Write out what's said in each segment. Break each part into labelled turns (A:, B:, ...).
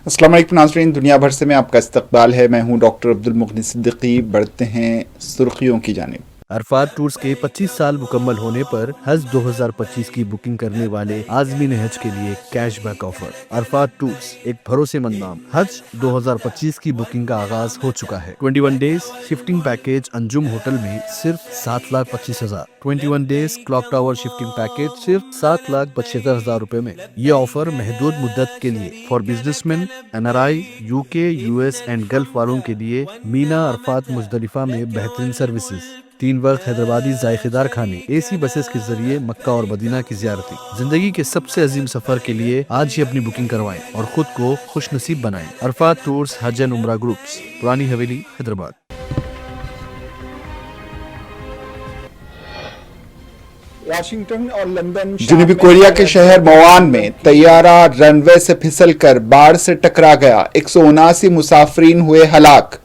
A: अस्सलाम वालेकुम नाज़रीन, दुनिया भर से में आपका इस्तकबाल है। मैं हूं डॉक्टर अब्दुल मुग़नी सिद्दीकी। बढ़ते हैं सुर्खियों की जानिब।
B: अरफात टूर्स के 25 साल मुकम्मल होने पर हज 2025 की बुकिंग करने वाले आज़मीन हज के लिए कैशबैक ऑफर। अरफात टूर्स एक भरोसेमंद नाम। हज 2025 की बुकिंग का आगाज हो चुका है। 21 days shifting package Anjum hotel में सिर्फ 7,25,000। 21 days clock tower shifting package सिर्फ 7,75,000 रुपए में। ये ऑफर महदूद मुद्दत के लिए for businessman, NRI, UK, US and gulf वालों के लिए। मीना, अरफात, मुजदलिफा में बेहतरीन सर्विसेज, 3 वक्त हैदराबादी जायकेदार खाने, AC बसेस के जरिए मक्का और मदीना की ज़ियारती। जिंदगी के सबसे अजीम सफर के लिए आज ही अपनी बुकिंग करवाएं और खुद को खुश नसीब बनाएं। अरफात टूर्स हज एंड उम्रा ग्रुप्स, पुरानी हवेली, हैदराबाद।
A: वाशिंगटन और लंदन। जनूबी कोरिया के शहर मवान में तैयारा रनवे से फिसलकर बाढ़ से टकरा गया। 179 मुसाफरीन हुए हलाक।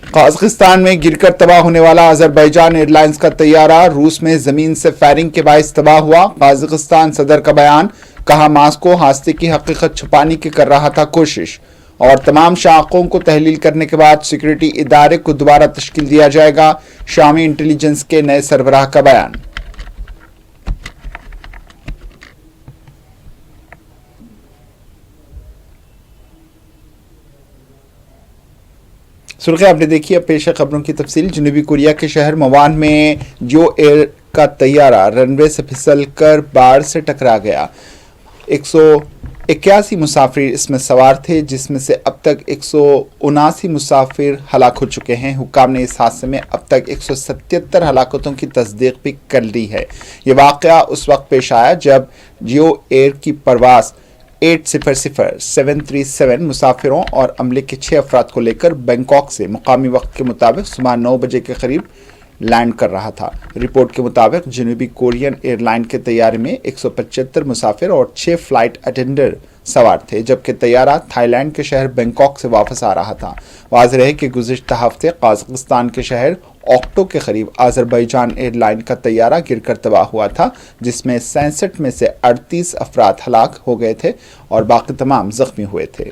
A: कजाकिस्तान में गिरकर तबाह होने वाला अजरबैजान एयरलाइंस का तैयारा रूस में जमीन से फायरिंग के बायस तबाह हुआ। कजाकिस्तान सदर का बयान, कहा मास्को हादसे की हकीकत छुपाने की कर रहा था कोशिश और तमाम शाखों को तहलील करने के बाद सिक्योरिटी इदारे को दोबारा तश्कील दिया जाएगा। शामी इंटेलिजेंस के नए सरबराह का बयान। सुर्खियां आपने देखी। अब पेश है खबरों की तफसील। जनूबी कोरिया के शहर मवान में जो एयर का तैयारा रनवे से फिसलकर बाढ़ से टकरा गया। 181 मुसाफिर इसमें सवार थे, जिसमें से अब तक 179 मुसाफिर हलाक हो चुके हैं। हुक्काम ने इस हादसे में अब तक 177 हलाकतों की तस्दीक भी कर ली है। ये वाक़या उस वक्त पेश आया जब जियो एयर की परवाज़ 737 मुसाफिरों और अमले के 6 अफराद को लेकर बैंकॉक से मुकामी वक्त के मुताबिक सुबह 9 बजे के करीब लैंड कर रहा था। रिपोर्ट के मुताबिक जनूबी कोरियन एयरलाइन के तैयारे में 175 मुसाफिर और 6 फ्लाइट अटेंडर सवार थे, जबकि तैयारा थाईलैंड के शहर बैंकॉक से वापस आ रहा था। वाज़ेह है कि गुज़िश्ता हफ्ते कजाकिस्तान के शहर ओक्टो के करीब अजरबैजान एयरलाइन का तैयारा गिरकर तबाह हुआ था, जिसमें 67 में से 38 अफराद हलाक हो गए थे और बाकी तमाम जख्मी हुए थे।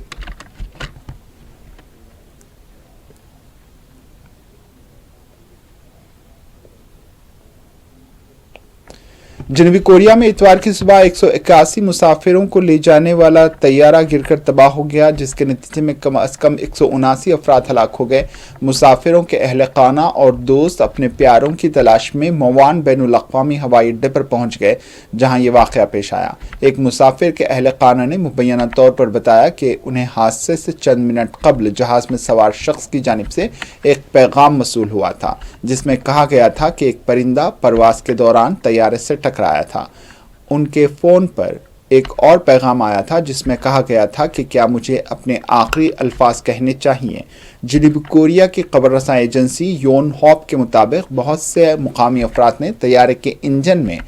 A: जनूबी कोरिया में इतवार की सुबह 181 मुसाफिरों को ले जाने वाला तैयारा गिरकर तबाह हो गया, जिसके नतीजे में कम अज कम 179 अफराद हलाक हो गए। मुसाफिरों के अहले खाना और दोस्त अपने प्यारों की तलाश में मवान बैनुल अक़वामी हवाई अड्डे पर पहुंच गए, जहां ये वाक़या पेश आया। एक मुसाफिर के अहले खाना ने मुबैना तौर पर बताया कि उन्हें हादसे से चंद मिनट कबल जहाज़ में सवार शख्स की जानिब से एक पैगाम मसूल हुआ था, जिसमें कहा गया था कि एक परिंदा परवास के दौरान तैयारे से टकराया था। उनके फ़ोन पर एक और पैगाम आया था, जिसमें कहा गया था कि क्या मुझे अपने आखिरी अल्फाज कहने चाहिए। जनूबी कोरिया की खबर रसां एजेंसी योनहॉप के मुताबिक बहुत से मुकामी अफराद ने तैयारे के इंजन में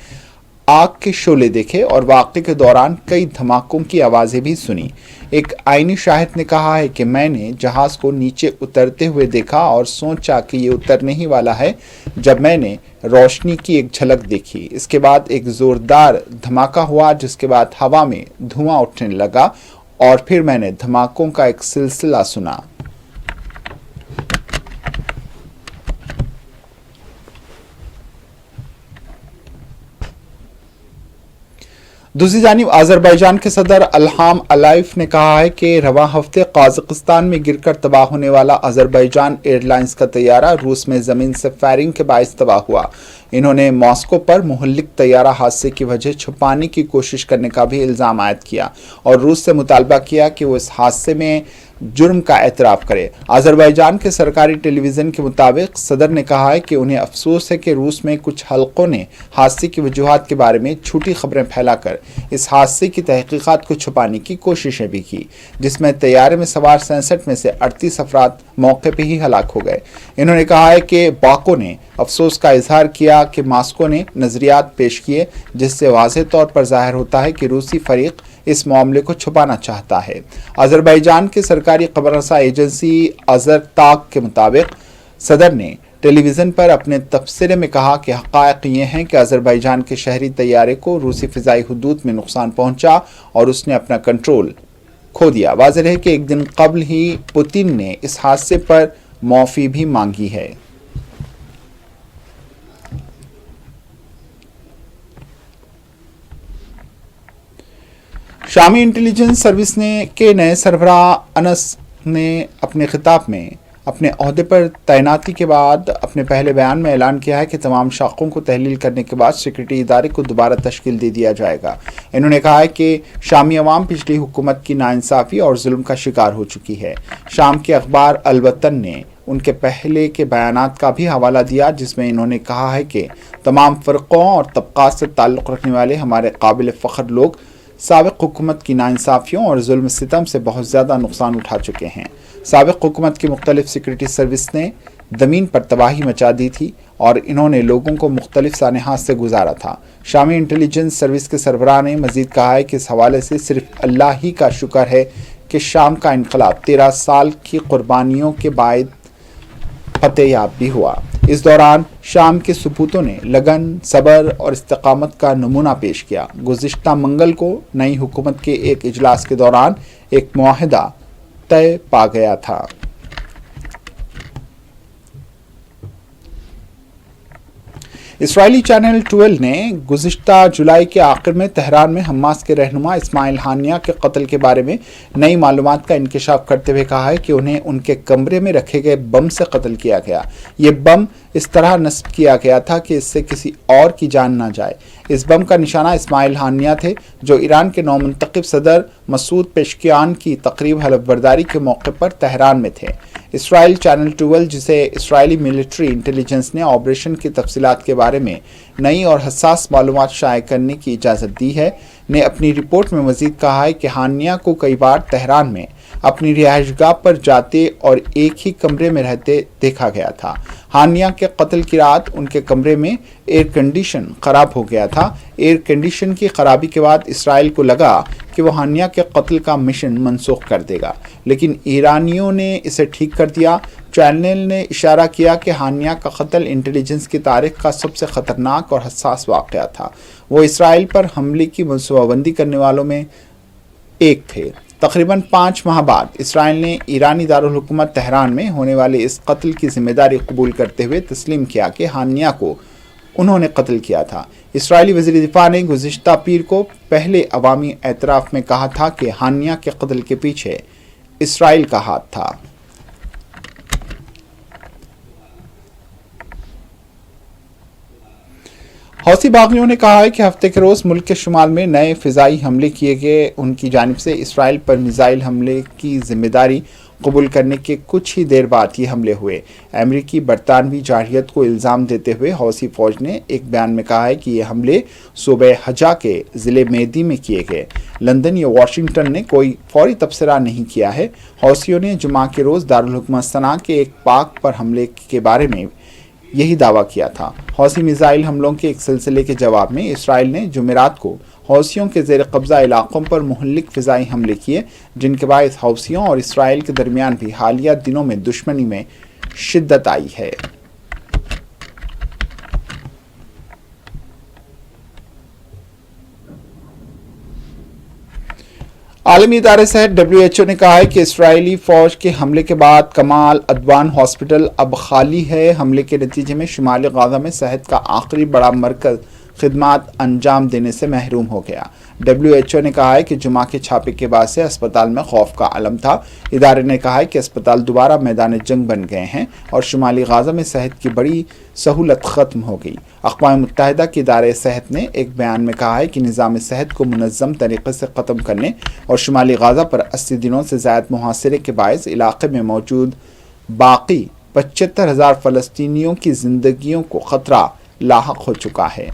A: आग के शोले देखे और वाक़े के दौरान कई धमाकों की आवाज़ें भी सुनी। एक आईनी शाहिद ने कहा है कि मैंने जहाज़ को नीचे उतरते हुए देखा और सोचा कि ये उतरने ही वाला है जब मैंने रोशनी की एक झलक देखी। इसके बाद एक ज़ोरदार धमाका हुआ, जिसके बाद हवा में धुआं उठने लगा और फिर मैंने धमाकों का एक सिलसिला सुना। दूसरी जानिब अजरबैजान के सदर इल्हाम अलाइफ ने कहा है कि रवां हफ्ते कजाकिस्तान में गिरकर तबाह होने वाला अजरबैजान एयरलाइंस का तैयारा रूस में ज़मीन से फायरिंग के बायस तबाह हुआ। इन्होंने मॉस्को पर मुहल्लिक तैयारा हादसे की वजह छुपाने की कोशिश करने का भी इल्ज़ाम आयद किया और रूस से मुतालबा किया कि वो इस हादसे में जुर्म का एतराफ़ करे। अजरबैजान के सरकारी टेलीविज़न के मुताबिक सदर ने कहा है कि उन्हें अफसोस है कि रूस में कुछ हलकों ने हादसे की वजूहात के बारे में झूठी खबरें फैलाकर इस हादसे की तहकीकात को छुपाने की कोशिशें भी की, जिसमें तैयारे में सवार 67 में से 38 अफराद मौके पर ही हलाक हो गए। इन्होंने कहा है कि बाको ने अफसोस का इजहार किया कि मास्को ने नज़रियात पेश किए, जिससे वाज़ेह तौर पर ज़ाहिर होता है कि रूसी फरीक इस मामले को छुपाना चाहता है। अजरबैजान की सरकारी खबररसा एजेंसी अज़रताक के मुताबिक सदर ने ٹیلی ویژن پر اپنے تبصرے میں کہا کہ حقائق یہ ہیں کہ آذربائیجان کے شہری طیارے کو روسی فضائی حدود میں نقصان پہنچا اور اس نے اپنا کنٹرول کھو دیا۔ واضح ہے کہ ایک دن قبل ہی پوتین نے اس حادثے پر معافی بھی مانگی ہے۔ شامی انٹیلیجنس سروس کے نئے سربراہ انس نے اپنے خطاب میں اپنے عہدے پر تعیناتی کے بعد اپنے پہلے بیان میں اعلان کیا ہے کہ تمام شاخوں کو تحلیل کرنے کے بعد سیکورٹی ادارے کو دوبارہ تشکیل دے دیا جائے گا۔ انہوں نے کہا ہے کہ شامی عوام پچھلی حکومت کی ناانصافی اور ظلم کا شکار ہو چکی ہے۔ شام کے اخبار الوطن نے ان کے پہلے کے بیانات کا بھی حوالہ دیا، جس میں انہوں نے کہا ہے کہ تمام فرقوں اور طبقات سے تعلق رکھنے والے ہمارے قابل فخر لوگ سابق حکومت کی ناانصافیوں اور ظلم ستم سے بہت زیادہ نقصان اٹھا چکے ہیں۔ سابق حکومت کی مختلف سیکورٹی سروس نے زمین پر تباہی مچا دی تھی اور انہوں نے لوگوں کو مختلف سانحات سے گزارا تھا۔ شامی انٹیلیجنس سروس کے سربراہ نے مزید کہا ہے کہ اس حوالے سے صرف اللہ ہی کا شکر ہے کہ شام کا انقلاب 13 سال کی قربانیوں کے بعد فتح یاب بھی ہوا۔ اس دوران شام کے سپوتوں نے لگن، صبر اور استقامت کا نمونہ پیش کیا۔ گزشتہ منگل کو نئی حکومت کے ایک اجلاس کے دوران ایک معاہدہ طے پا گیا تھا۔ اسرائیلی چینل 12 نے گزشتہ جولائی کے آخر میں تہران میں حماس کے رہنما اسماعیل ہانیہ کے قتل کے بارے میں نئی معلومات کا انکشاف کرتے ہوئے کہا ہے کہ انہیں ان کے کمرے میں رکھے گئے بم سے قتل کیا گیا۔ یہ بم اس طرح نصب کیا گیا تھا کہ اس سے کسی اور کی جان نہ جائے۔ اس بم کا نشانہ اسماعیل ہانیہ تھے، جو ایران کے نومنتخب صدر مسعود پزشکیان کی تقریب حلف برداری کے موقع پر تہران میں تھے۔ اسرائیل چینل 12، جسے اسرائیلی ملٹری انٹیلیجنس نے آپریشن کی تفصیلات کے بارے میں نئی اور حساس معلومات شائع کرنے کی اجازت دی ہے، نے اپنی رپورٹ میں مزید کہا ہے کہ ہانیہ کو کئی بار تہران میں اپنی رہائش گاہ پر جاتے اور ایک ہی کمرے میں رہتے دیکھا گیا تھا۔ ہانیہ کے قتل کی رات ان کے کمرے میں ایئر کنڈیشن خراب ہو گیا تھا۔ ایئر کنڈیشن کی خرابی کے بعد اسرائیل کو لگا کہ وہ ہانیہ کے قتل کا مشن منسوخ کر دے گا، لیکن ایرانیوں نے اسے ٹھیک کر دیا۔ چینل نے اشارہ کیا کہ ہانیہ کا قتل انٹیلیجنس کی تاریخ کا سب سے خطرناک اور حساس واقعہ تھا۔ وہ اسرائیل پر حملے کی منصوبہ بندی کرنے والوں میں ایک تھے۔ تقریباً 5 ماہ بعد اسرائیل نے ایرانی دارالحکومت تہران میں ہونے والے اس قتل کی ذمہ داری قبول کرتے ہوئے تسلیم کیا کہ ہانیہ کو انہوں نے قتل کیا تھا۔ اسرائیلی وزیر دفاع نے گزشتہ پیر کو پہلے عوامی اعتراف میں کہا تھا کہ ہانیہ کے قتل کے پیچھے اسرائیل کا ہاتھ تھا۔ حوثی باغیوں نے کہا ہے کہ ہفتے کے روز ملک کے شمال میں نئے فضائی حملے کیے گئے۔ ان کی جانب سے اسرائیل پر میزائل حملے کی ذمہ داری قبول کرنے کے کچھ ہی دیر بعد یہ حملے ہوئے۔ امریکی برطانوی جارحیت کو الزام دیتے ہوئے حوثی فوج نے ایک بیان میں کہا ہے کہ یہ حملے صوبہ حجہ کے ضلع میدی میں کیے گئے۔ لندن یا واشنگٹن نے کوئی فوری تبصرہ نہیں کیا ہے۔ حوثیوں نے جمعہ کے روز دارالحکومت صنعاء کے ایک پارک پر حملے کے بارے میں یہی دعویٰ کیا تھا۔ حوثی میزائل حملوں کے ایک سلسلے کے جواب میں اسرائیل نے جمعرات کو حوثیوں کے زیر قبضہ علاقوں پر مہلک فضائی حملے کیے، جن کے باعث حوثیوں اور اسرائیل کے درمیان بھی حالیہ دنوں میں دشمنی میں شدت آئی ہے۔ عالمی ادارے صحت WHO نے کہا ہے کہ اسرائیلی فوج کے حملے کے بعد کمال عدوان ہاسپٹل اب خالی ہے۔ حملے کے نتیجے میں شمالی غزہ میں صحت کا آخری بڑا مرکز خدمات انجام دینے سے محروم ہو گیا۔ WHO نے کہا ہے کہ جمعہ کے چھاپے کے بعد سے اسپتال میں خوف کا عالم تھا۔ ادارے نے کہا ہے کہ اسپتال دوبارہ میدان جنگ بن گئے ہیں اور شمالی غزہ میں صحت کی بڑی سہولت ختم ہو گئی۔ اقوام متحدہ کے ادارے صحت نے ایک بیان میں کہا ہے کہ نظام صحت کو منظم طریقے سے ختم کرنے اور شمالی غزہ پر 80 دنوں سے زائد محاصرے کے باعث علاقے میں موجود باقی 75,000 فلسطینیوں کی زندگیوں کو خطرہ لاحق ہو چکا ہے۔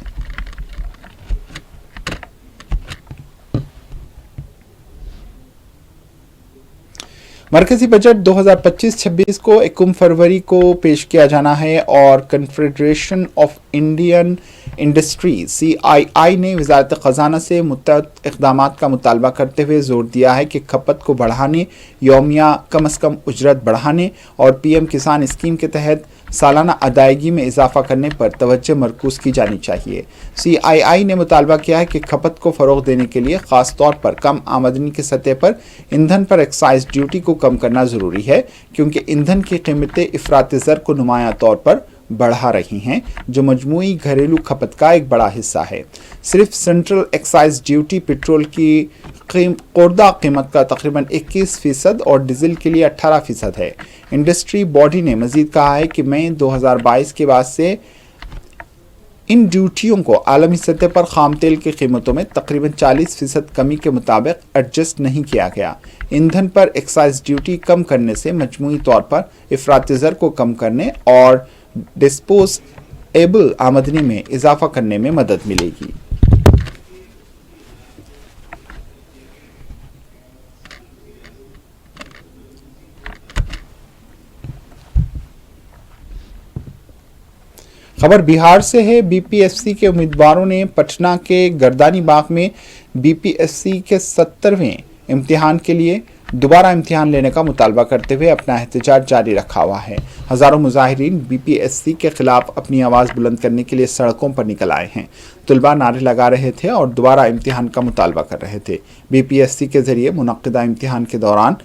A: مرکزی بجٹ 2025-26 کو 1 فروری کو پیش کیا جانا ہے اور confederation of Indian industries CII نے وزارت خزانہ سے متعدد اقدامات کا مطالبہ کرتے ہوئے زور دیا ہے کہ کھپت کو بڑھانے، یومیہ کم از کم اجرت بڑھانے اور PM کسان اسکیم کے تحت सालाना अदायगी में इजाफा करने पर तवज्जो मरकूज की जानी चाहिए। CII ने मुतालबा किया है कि खपत को फरोग देने के लिए खास तौर पर कम आमदनी की सतह पर ईंधन पर एक्साइज ड्यूटी को कम करना जरूरी है, क्योंकि ईंधन की कीमतें इफरात ज़र को नुमाया तौर पर बढ़ा रही हैं, जो मजमूई घरेलू खपत का एक बड़ा हिस्सा है। सिर्फ सेंट्रल एक्साइज ड्यूटी पेट्रोल की खुर्दा कीमत का तकरीबन 21% और डीजल के लिए 18% है। इंडस्ट्री बॉडी ने मजीद कहा है कि मई 2022 के बाद से इन ड्यूटियों को आलमी सतह पर खाम तेल की कीमतों में तकरीबन 40% कमी के मुताबिक एडजस्ट नहीं किया गया। ईंधन पर एक्साइज ड्यूटी कम करने से मजमूई तौर पर इफरात ज़र को कम करने और डिस्पोजेबल आमदनी में इजाफा करने में मदद मिलेगी। खबर बिहार से है। BPSC के उम्मीदवारों ने पटना के गर्दानी बाग में BPSC के 70वें इम्तिहान के लिए दोबारा इम्तिहान लेने का मुतालबा करते हुए अपना एहतजाज जारी रखा हुआ है। हजारों मुजाहिरीन BPSC के खिलाफ अपनी आवाज़ बुलंद करने के लिए सड़कों पर निकल आए हैं। तलबा नारे लगा रहे थे और दोबारा इम्तिहान का मुतालबा कर रहे थे। BPSC के जरिए मुनक्किदा इम्तिहान के दौरान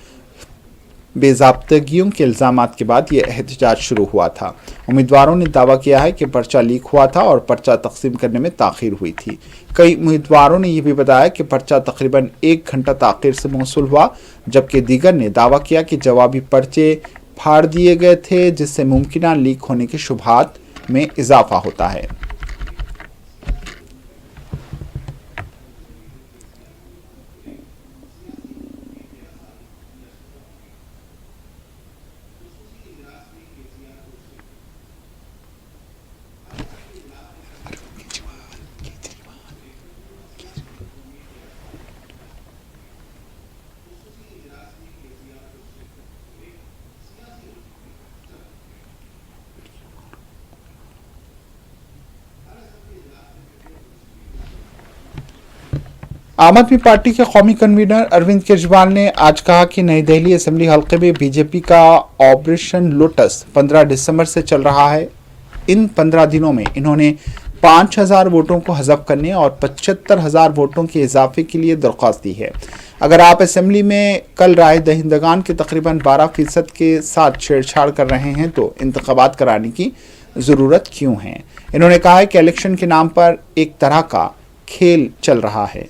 A: बेज़ाब्तगियों के इल्ज़ामात के बाद यह एहतजाज शुरू हुआ था। उम्मीदवारों ने दावा किया है कि पर्चा लीक हुआ था और पर्चा तकसीम करने में ताख़ीर हुई थी। कई उम्मीदवारों ने यह भी बताया कि पर्चा तकरीबन 1 घंटा ताख़ीर से मौसूल हुआ, जबकि दीगर ने दावा किया कि जवाबी पर्चे फाड़ दिए गए थे, जिससे मुमकिना लीक होने के शुबहात में इजाफा होता है। आम आदमी पार्टी के कौमी कन्वीनर अरविंद केजरीवाल ने आज कहा कि नई दिल्ली असेंबली हल्के में बीजेपी का ऑपरेशन लोटस 15 दिसंबर से चल रहा है। इन 15 दिनों में इन्होंने 5000 वोटों को हज़फ करने और 75,000 वोटों के इजाफे के लिए दरख्वास्त दी है। अगर आप असेंबली में कल राय दहिंदगान के तकरीबन 12% के साथ छेड़छाड़ कर रहे हैं तो इंतखाबात कराने की ज़रूरत क्यों है। इन्होंने कहा है कि इलेक्शन के नाम पर एक तरह का खेल चल रहा है।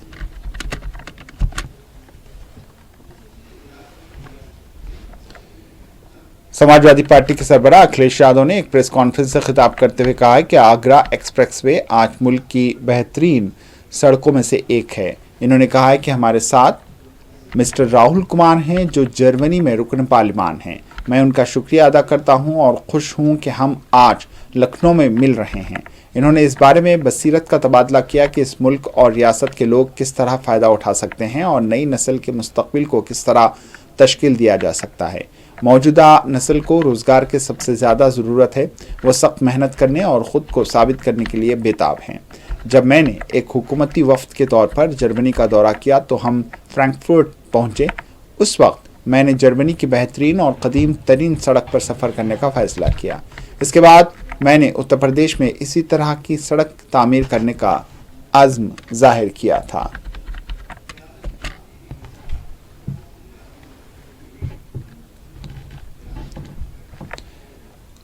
A: समाजवादी पार्टी के सरबराह अखिलेश यादव ने एक प्रेस कॉन्फ्रेंस से खिताब करते हुए कहा है कि आगरा एक्सप्रेसवे आज मुल्क की बेहतरीन सड़कों में से एक है। इन्होंने कहा है कि हमारे साथ मिस्टर राहुल कुमार हैं, जो जर्मनी में रुकन पार्लिमान हैं। मैं उनका शुक्रिया अदा करता हूं और खुश हूं कि हम आज लखनऊ में मिल रहे हैं। इन्होंने इस बारे में बसीरत का तबादला किया कि इस मुल्क और रियासत के लोग किस तरह फ़ायदा उठा सकते हैं और नई नस्ल के मुस्तकबिल को किस तरह तश्कील दिया जा सकता है। मौजूदा नस्ल को रोज़गार की सबसे ज़्यादा ज़रूरत है। वो सख्त मेहनत करने और ख़ुद को साबित करने के लिए बेताब हैं। जब मैंने एक हुकूमती वफ़द के तौर पर जर्मनी का दौरा किया तो हम फ्रैंकफर्ट पहुँचे। उस वक्त मैंने जर्मनी की बेहतरीन और कदीम तरीन सड़क पर सफ़र करने का फ़ैसला किया। इसके बाद मैंने उत्तर प्रदेश में इसी तरह की सड़क तामीर करने का अज़्म ज़ाहिर किया था।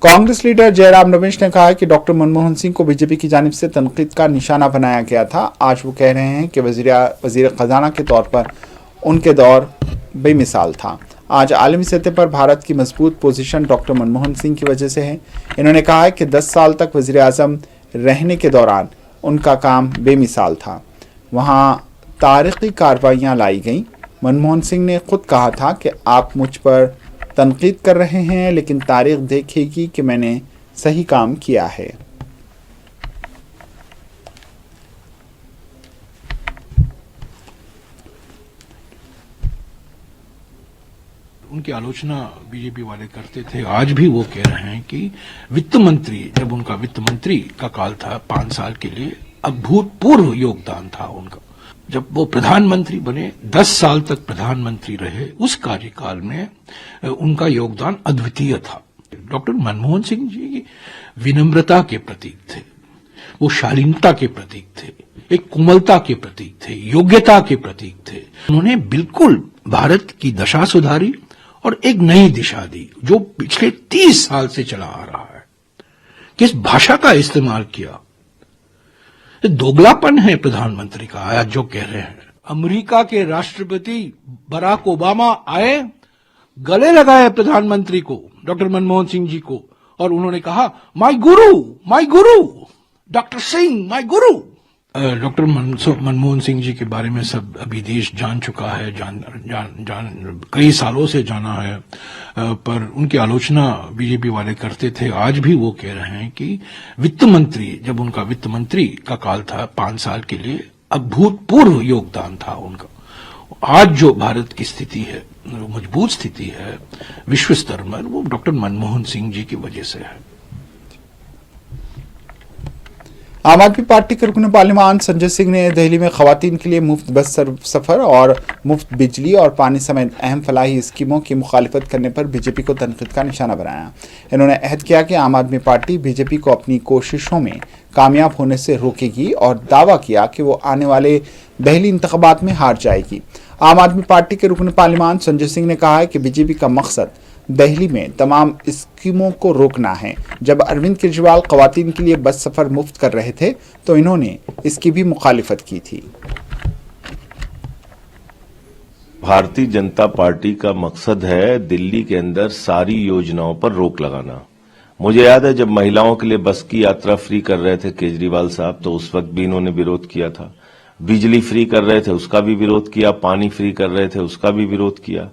A: कांग्रेस लीडर जयराम रमेश ने कहा है कि डॉक्टर मनमोहन सिंह को बीजेपी की जानिब से तनकीद का निशाना बनाया गया था। आज वो कह रहे हैं कि वज़ीर ख़जाना के तौर पर उनके दौर बेमिसाल था। आज आलमी सतह पर भारत की मजबूत पोजीशन डॉक्टर मनमोहन सिंह की वजह से है। इन्होंने कहा है कि 10 साल तक वज़ीर आज़म रहने के दौरान उनका काम बेमिसाल था। वहाँ तारीख़ी कार्रवाइयाँ लाई गईं। मनमोहन सिंह ने खुद कहा था कि आप मुझ पर तनकीद कर रहे हैं, लेकिन तारीख देखेगी कि मैंने सही काम किया है।
C: उनकी आलोचना बीजेपी वाले करते थे। आज भी वो कह रहे हैं कि वित्त मंत्री, जब उनका वित्त मंत्री का काल था 5 साल के लिए, अभूतपूर्व योगदान था उनका। जब वो प्रधानमंत्री बने, 10 साल तक प्रधानमंत्री रहे, उस कार्यकाल में उनका योगदान अद्वितीय था। डॉक्टर मनमोहन सिंह जी विनम्रता के प्रतीक थे, वो शालीनता के प्रतीक थे, एक कोमलता के प्रतीक थे, योग्यता के प्रतीक थे। उन्होंने बिल्कुल भारत की दशा सुधारी और एक नई दिशा दी जो पिछले 30 साल से चला आ रहा है। किस भाषा का इस्तेमाल किया, दोगलापन है प्रधानमंत्री का आज जो कह रहे हैं। अमेरिका के राष्ट्रपति बराक ओबामा आए, गले लगाए प्रधानमंत्री को, डॉक्टर मनमोहन सिंह जी को, और उन्होंने कहा my Guru doctor Singh, my Guru. Doctor Manmohan Singh ji के बारे में सब अभी देश जान चुका है, कई सालों से जाना है, पर उनकी आलोचना बीजेपी वाले करते थे। आज भी वो कह रहे हैं कि वित्त मंत्री, जब उनका वित्त मंत्री का काल था 5 साल के लिए, अभूतपूर्व योगदान था उनका। आज जो भारत की स्थिति है, मजबूत स्थिति है विश्व स्तर पर, वो डॉक्टर मनमोहन सिंह जी की वजह से है।
A: आम आदमी पार्टी के रुकन पार्लियामान संजय सिंह ने दिल्ली में खवातीन के लिए मुफ्त बस सफर और मुफ्त बिजली और पानी समेत अहम फलाही स्कीमों की मुखालिफत करने पर बीजेपी को तनकीद का निशाना बनाया। इन्होंने अहद किया कि आम आदमी पार्टी बीजेपी को अपनी कोशिशों में कामयाब होने से रोकेगी और दावा किया कि वो आने वाले दिल्ली इंतखाबात में हार जाएगी। आम आदमी पार्टी के रुकन पार्लियामान संजय सिंह ने कहा है कि बीजेपी का मकसद दिल्ली में तमाम स्कीमों को रोकना है। जब अरविंद केजरीवाल खवातीन के लिए बस सफर मुफ्त कर रहे थे तो इन्होंने इसकी भी मुखालिफत की थी।
D: भारतीय जनता पार्टी का मकसद है दिल्ली के अंदर सारी योजनाओं पर रोक लगाना। मुझे याद है जब महिलाओं के लिए बस की यात्रा फ्री कर रहे थे केजरीवाल साहब, तो उस वक्त भी इन्होंने विरोध किया था। बिजली फ्री कर रहे थे, उसका भी विरोध किया। पानी फ्री कर रहे थे, उसका भी विरोध किया।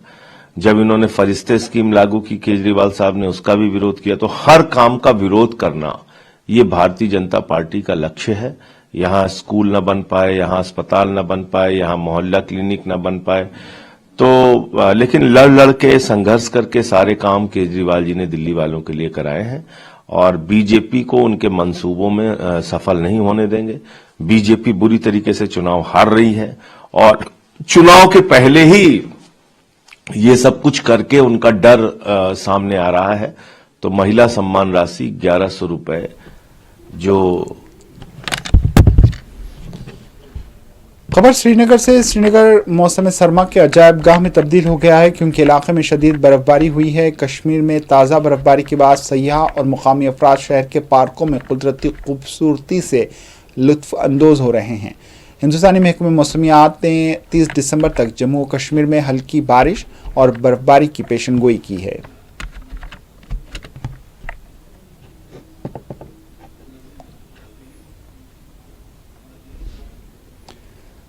D: जब इन्होंने फरिश्ते स्कीम लागू की केजरीवाल साहब ने, उसका भी विरोध किया। तो हर काम का विरोध करना ये भारतीय जनता पार्टी का लक्ष्य है। यहां स्कूल न बन पाए, यहां अस्पताल न बन पाए, यहां मोहल्ला क्लिनिक न बन पाए, तो लेकिन लड़ के संघर्ष करके सारे काम केजरीवाल जी ने दिल्ली वालों के लिए कराए हैं और बीजेपी को उनके मंसूबों में सफल नहीं होने देंगे। बीजेपी बुरी तरीके से चुनाव हार रही है और चुनाव के पहले ही ये सब कुछ करके उनका डर सामने आ रहा है। तो महिला सम्मान राशि 1100 रुपए जो
A: खबर श्रीनगर से। श्रीनगर मौसम सरमा के अजायब गाह में तब्दील हो गया है क्योंकि इलाके में शदीद बर्फबारी हुई है। कश्मीर में ताज़ा बर्फबारी के बाद सयाह और मुकामी अफराद शहर के पार्कों में कुदरती खूबसूरती से लुत्फ अंदोज हो रहे हैं। हिंदुस्तानी महकमे मौसमियात ने 30 दिसंबर तक जम्मू और कश्मीर में हल्की बारिश और बर्फबारी की पेशनगोई की है।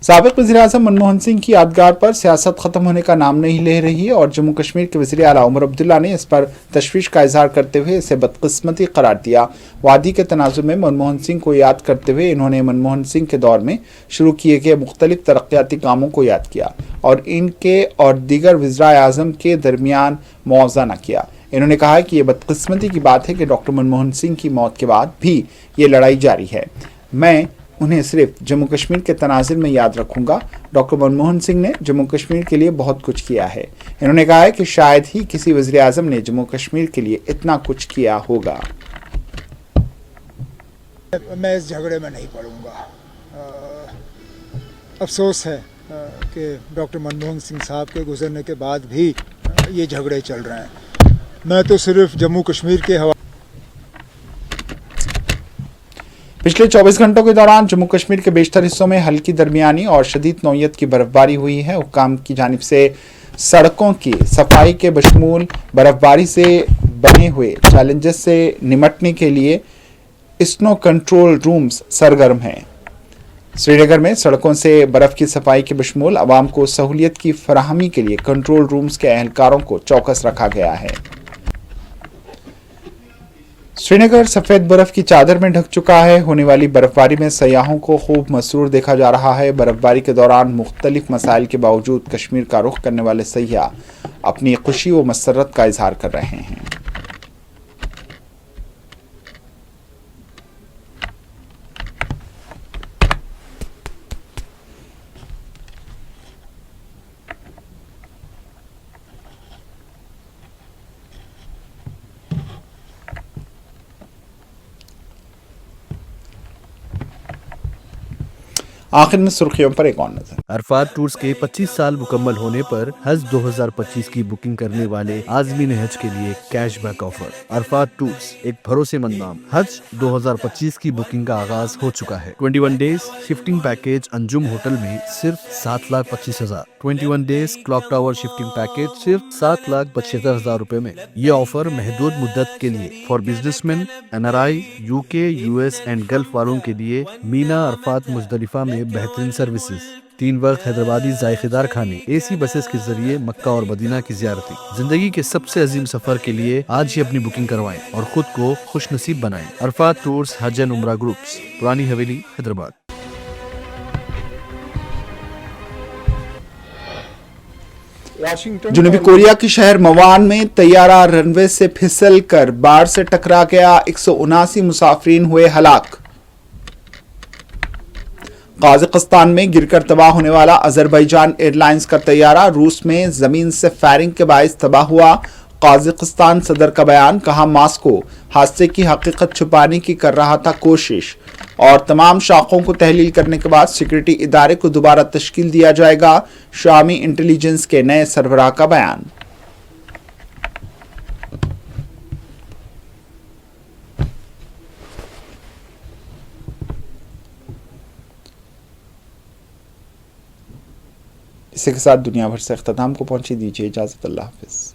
A: साबिक वज़ीर-ए-आज़म मनमोहन सिंह की यादगार पर सियासत खत्म होने का नाम नहीं ले रही है और जम्मू कश्मीर के वज़ीर आला उमर अब्दुल्ला ने इस पर तशवीश का इजहार करते हुए इसे बदकिस्मती करार दिया। वादी के तनाजुर में मनमोहन सिंह को याद करते हुए इन्होंने मनमोहन सिंह के दौर में शुरू किए गए मुख्तलिफ तरक्याती कामों को याद किया और इनके और दीगर वज़ीर-ए-आज़म के दरमियान मुआवजा किया। इन्होंने कहा कि यह बदकिस्मती की बात है कि डॉक्टर मनमोहन सिंह की मौत के बाद भी ये लड़ाई जारी है। मैं उन्हें सिर्फ जम्मू कश्मीर के तनाज़ुर में याद रखूंगा। डॉक्टर मनमोहन सिंह ने जम्मू कश्मीर के लिए बहुत कुछ किया है। इन्होंने कहा है कि शायद ही किसी वज़ीर आज़म ने जम्मू कश्मीर के लिए इतना कुछ किया होगा।
E: मैं इस झगड़े में नहीं पड़ूंगा। अफसोस है कि डॉक्टर मनमोहन सिंह साहब के गुजरने के बाद भी ये झगड़े चल रहे हैं। मैं तो सिर्फ जम्मू कश्मीर के हवाले।
A: पिछले 24 घंटों के दौरान जम्मू कश्मीर के बेशतर हिस्सों में हल्की दरमियानी और शदीद नौयत की बर्फबारी हुई है। हुक्काम की जानिब से सड़कों की सफाई के बशमूल बर्फबारी से बने हुए चैलेंजेस से निमटने के लिए स्नो कंट्रोल रूम्स सरगर्म हैं। श्रीनगर में सड़कों से बर्फ की सफाई के बशमूल आवाम को सहूलियत की फराहमी के लिए कंट्रोल रूम्स के अहलकारों को चौकस रखा गया है। श्रीनगर सफेद बर्फ की चादर में ढक चुका है। होने वाली बर्फबारी में सयाहों को खूब मसरूर देखा जा रहा है। बर्फबारी के दौरान मुख्तलिफ मसाइल के बावजूद कश्मीर का रुख करने वाले सयाह अपनी खुशी व मसरत का इजहार कर रहे हैं। आखिर में सुर्खियों पर एक और नजर।
B: अरफात टूर्स के 25 साल मुकम्मल होने पर हज 2025 की बुकिंग करने वाले आज़मीन हज के लिए कैशबैक ऑफर। अरफात टूर्स एक भरोसेमंद नाम। हज 2025 की बुकिंग का आगाज हो चुका है। 21 days shifting package Anjum hotel में सिर्फ 7,25,000। 21 days clock tower shifting package सिर्फ 7,75,000 रुपए में। ये ऑफर महदूद मुद्दत के लिए for businessman, NRI, UK, US and gulf वालों के लिए मीना अरफात मुजदलिफा में बेहतरीन सर्विसेज, 3 वक्त हैदराबादी जायकेदार खाने, AC बसेस के जरिए मक्का और मदीना की जियारती। जिंदगी के सबसे अजीम सफर के लिए आज ही अपनी बुकिंग करवाएं और खुद को खुश नसीब बनाएं। अरफात टूर्स हज एंड उम्रा ग्रुप्स, पुरानी हवेली, हैदराबाद।
A: जनूबी कोरिया के शहर मवान में तैयारा रनवे से फिसल कर बाढ़ से टकरा गया, 179 मुसाफिरीन हुए हलाक। काज़ाकिस्तान में गिरकर तबाह होने वाला अजरबैजान एयरलाइंस का तैयारा रूस में जमीन से फायरिंग के बायस तबाह हुआ। काज़ाकिस्तान सदर का बयान, कहा मास्को हादसे की हकीकत छुपाने की कर रहा था कोशिश और तमाम शाखों को तहलील करने के बाद सिक्योरिटी इदारे को दोबारा तश्कील दिया जाएगा। शामी इंटेलिजेंस के नए सरबराह का बयान। इसी के साथ दुनिया भर से इख्तिताम को पहुंची दीजिए इजाजत। अल्लाह हाफिज।